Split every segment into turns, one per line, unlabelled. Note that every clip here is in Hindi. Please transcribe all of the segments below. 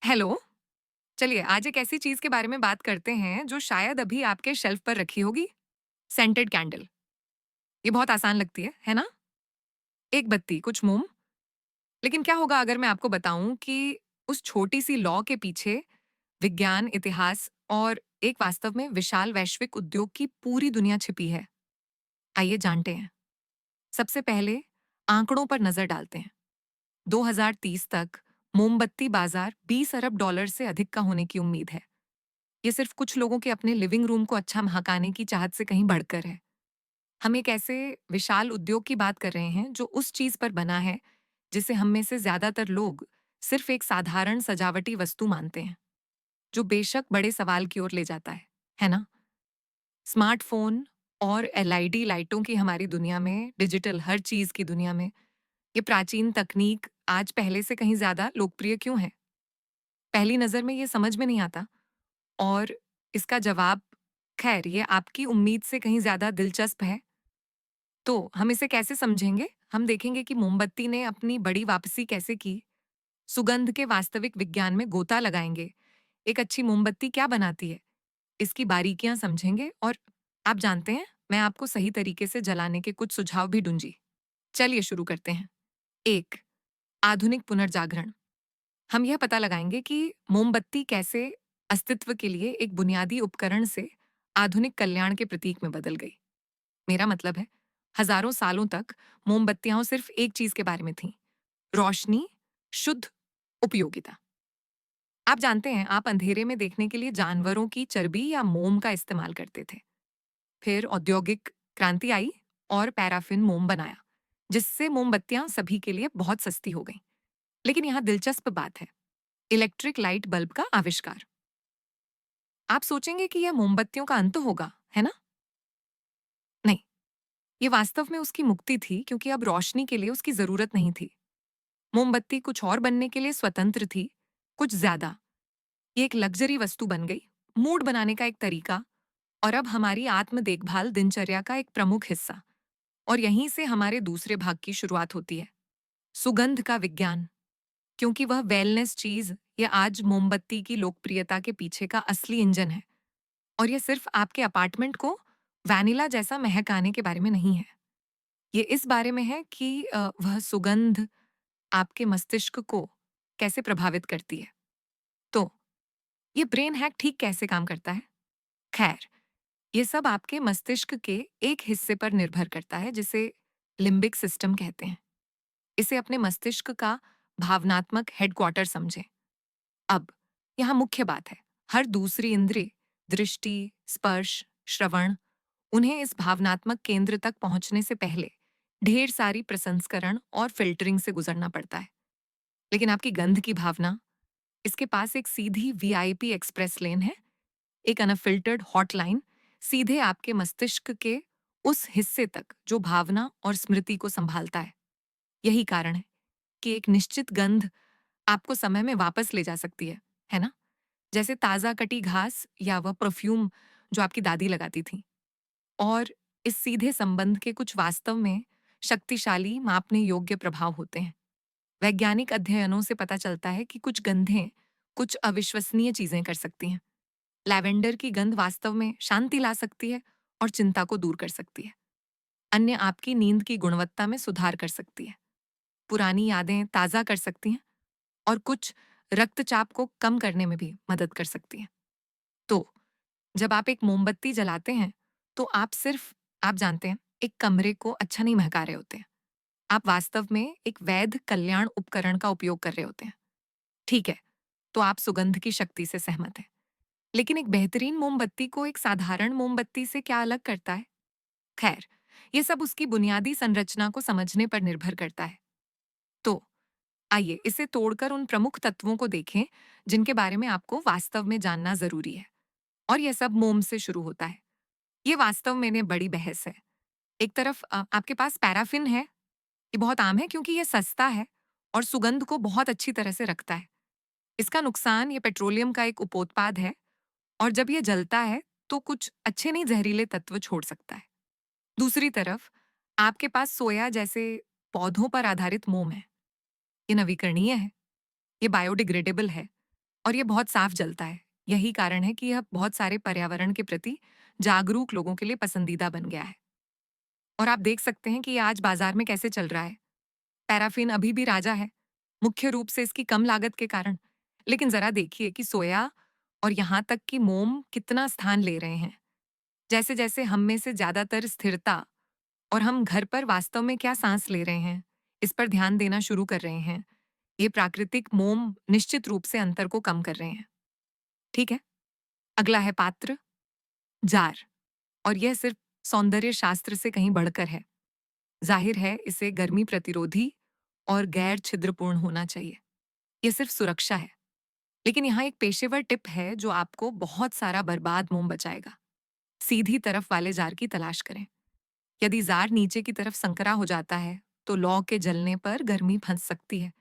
हेलो। चलिए आज एक ऐसी चीज के बारे में बात करते हैं जो शायद अभी आपके शेल्फ पर रखी होगी। Scented candle. ये बहुत आसान लगती है ना? एक बत्ती, कुछ मोम। लेकिन क्या होगा अगर मैं आपको बताऊं कि उस छोटी सी लॉ के पीछे विज्ञान, इतिहास और एक वास्तव में विशाल वैश्विक उद्योग की पूरी दुनिया छिपी है। आइए जानते हैं। सबसे पहले आंकड़ों पर नजर डालते हैं। 2030 तक मोमबत्ती बाजार 20 अरब डॉलर से अधिक का होने की उम्मीद है। ये सिर्फ कुछ लोगों के अपने लिविंग रूम को अच्छा महकाने की चाहत से कहीं बढ़कर है। हम एक ऐसे विशाल उद्योग की बात कर रहे हैं जो उस चीज पर बना है जिसे हम में से ज्यादातर लोग सिर्फ एक साधारण सजावटी वस्तु मानते हैं, जो बेशक बड़े सवाल की ओर ले जाता है ना? स्मार्टफोन और एलईडी लाइटों की हमारी दुनिया में, डिजिटल हर चीज की दुनिया में, ये प्राचीन तकनीक आज पहले से कहीं ज्यादा लोकप्रिय क्यों है? पहली नजर में ये समझ में नहीं आता। और इसका जवाब, खैर, ये आपकी उम्मीद से कहीं ज़्यादा दिलचस्प है। तो हम इसे कैसे समझेंगे? हम देखेंगे कि मोमबत्ती ने अपनी बड़ी वापसी कैसे की, सुगंध के वास्तविक विज्ञान में गोता लगाएंगे, एक अच्छी मोमबत्ती क्या बनाती है, इसकी बारीकियां समझेंगे और आप जानते हैं, मैं आपको सही तरीके से जलाने के कुछ सुझाव भी दूंगी। चलिए शुरू करते हैं। एक, आधुनिक पुनर्जागरण। हम यह पता लगाएंगे कि मोमबत्ती कैसे अस्तित्व के लिए एक बुनियादी उपकरण से आधुनिक कल्याण के प्रतीक में बदल गई। मेरा मतलब है, हजारों सालों तक मोमबत्तियां सिर्फ एक चीज के बारे में थीं, रोशनी, शुद्ध उपयोगिता। आप जानते हैं, आप अंधेरे में देखने के लिए जानवरों की चर्बी या मोम का इस्तेमाल करते थे। फिर औद्योगिक क्रांति आई और पैराफिन मोम बनाया, जिससे मोमबत्तियां सभी के लिए बहुत सस्ती हो गईं। लेकिन यहाँ दिलचस्प बात है, इलेक्ट्रिक लाइट बल्ब का आविष्कार। आप सोचेंगे कि यह मोमबत्तियों का अंत होगा, है ना? नहीं, ये वास्तव में उसकी मुक्ति थी, क्योंकि अब रोशनी के लिए उसकी जरूरत नहीं थी। मोमबत्ती कुछ और बनने के लिए स्वतंत्र थी, कुछ ज्यादा। ये एक लग्जरी वस्तु बन गई, मूड बनाने का एक तरीका, और अब हमारी आत्म देखभाल दिनचर्या का एक प्रमुख हिस्सा। और यहीं से हमारे दूसरे भाग की शुरुआत होती है, सुगंध का विज्ञान। क्योंकि वह वेलनेस चीज, ये आज मोमबत्ती की लोकप्रियता के पीछे का असली इंजन है। और ये सिर्फ आपके अपार्टमेंट को वैनिला जैसा महकाने के बारे में नहीं है। ये इस बारे में है कि वह सुगंध आपके मस्तिष्क को कैसे प्रभावित करती है। तो ये ब्रेन हैक ठीक कैसे काम करता है? खैर, ये सब आपके मस्तिष्क के एक हिस्से पर निर्भर करता है, जिसे लिम्बिक सिस्टम कहते हैं। इसे अपने मस्तिष्क का भावनात्मक हेडक्वार्टर समझें। अब यहाँ मुख्य बात है, हर दूसरी इंद्रिय, दृष्टि, स्पर्श, श्रवण, उन्हें इस भावनात्मक केंद्र तक पहुंचने से पहले ढेर सारी प्रसंस्करण और फिल्टरिंग से गुजरना पड़ता है। लेकिन आपकी गंध की भावना, इसके पास एक सीधी वीआईपी एक्सप्रेस लेन है, एक अनफिल्टर्ड हॉटलाइन, सीधे आपके मस्तिष्क के उस हिस्से तक जो भावना और स्मृति को संभालता है। यही कारण है कि एक निश्चित गंध आपको समय में वापस ले जा सकती है ना? जैसे ताजा कटी घास या वह परफ्यूम जो आपकी दादी लगाती थी। और इस सीधे संबंध के कुछ वास्तव में शक्तिशाली, मापने योग्य प्रभाव होते हैं। वैज्ञानिक अध्ययनों से पता चलता है कि कुछ गंधें कुछ अविश्वसनीय चीजें कर सकती हैं। लैवेंडर की गंध वास्तव में शांति ला सकती है और चिंता को दूर कर सकती है। अन्य आपकी नींद की गुणवत्ता में सुधार कर सकती है, पुरानी यादें ताज़ा कर सकती हैं, और कुछ रक्तचाप को कम करने में भी मदद कर सकती हैं। तो जब आप एक मोमबत्ती जलाते हैं, तो आप सिर्फ, आप जानते हैं, एक कमरे को अच्छा नहीं महका रहे होते हैं। आप वास्तव में एक वैध कल्याण उपकरण का उपयोग कर रहे होते हैं। ठीक है, तो आप सुगंध की शक्ति से सहमत हैं। लेकिन एक बेहतरीन मोमबत्ती को एक साधारण मोमबत्ती से क्या अलग करता है? खैर, ये सब उसकी बुनियादी संरचना को समझने पर निर्भर करता है। तो आइए इसे तोड़कर उन प्रमुख तत्वों को देखें जिनके बारे में आपको वास्तव में जानना जरूरी है। और यह सब मोम से शुरू होता है। ये वास्तव में बड़ी बहस है। एक तरफ आपके पास पैराफिन है। ये बहुत आम है क्योंकि ये सस्ता है और सुगंध को बहुत अच्छी तरह से रखता है। इसका नुकसान, ये पेट्रोलियम का एक उपोत्पाद है, और जब ये जलता है तो कुछ अच्छे नहीं, जहरीले तत्व छोड़ सकता है। दूसरी तरफ आपके पास सोया जैसे पौधों पर आधारित मोम है। ये नवीकरणीय है, ये बायोडिग्रेडेबल है, और ये बहुत साफ जलता है। यही कारण है कि यह बहुत सारे पर्यावरण के प्रति जागरूक लोगों के लिए पसंदीदा बन गया है। और आप देख सकते हैं कि ये आज बाजार में कैसे चल रहा है। पैराफिन अभी भी राजा है, मुख्य रूप से इसकी कम लागत के कारण। लेकिन जरा देखिए कि सोया और यहाँ तक कि मोम कितना स्थान ले रहे हैं। जैसे जैसे हम में से ज्यादातर स्थिरता और हम घर पर वास्तव में क्या सांस ले रहे हैं, इस पर ध्यान देना शुरू कर रहे हैं। ये प्राकृतिक मोम निश्चित रूप से अंतर को कम कर रहे हैं। ठीक है, अगला है पात्र, जार। और यह सिर्फ सौंदर्य शास्त्र से कहीं बढ़कर है। जाहिर है इसे गर्मी प्रतिरोधी और गैर छिद्रपूर्ण होना चाहिए। यह सिर्फ सुरक्षा है। लेकिन यहाँ एक पेशेवर टिप है जो आपको बहुत सारा बर्बाद मोम बचाएगा। सीधी तरफ वाले जार की तलाश करें। यदि जार नीचे की तरफ संकरा हो जाता है तो लौ के जलने पर गर्मी फंस सकती है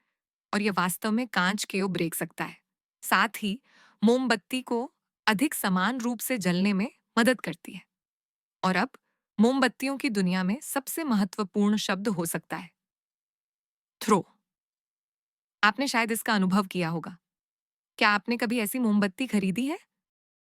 और यह वास्तव में कांच के ब्रेक सकता है। साथ ही मोमबत्ती को अधिक समान रूप से जलने में मदद करती है। और अब मोमबत्तियों की दुनिया में सबसे महत्वपूर्ण शब्द हो सकता है थ्रो। आपने शायद इसका अनुभव किया होगा। क्या आपने कभी ऐसी मोमबत्ती खरीदी है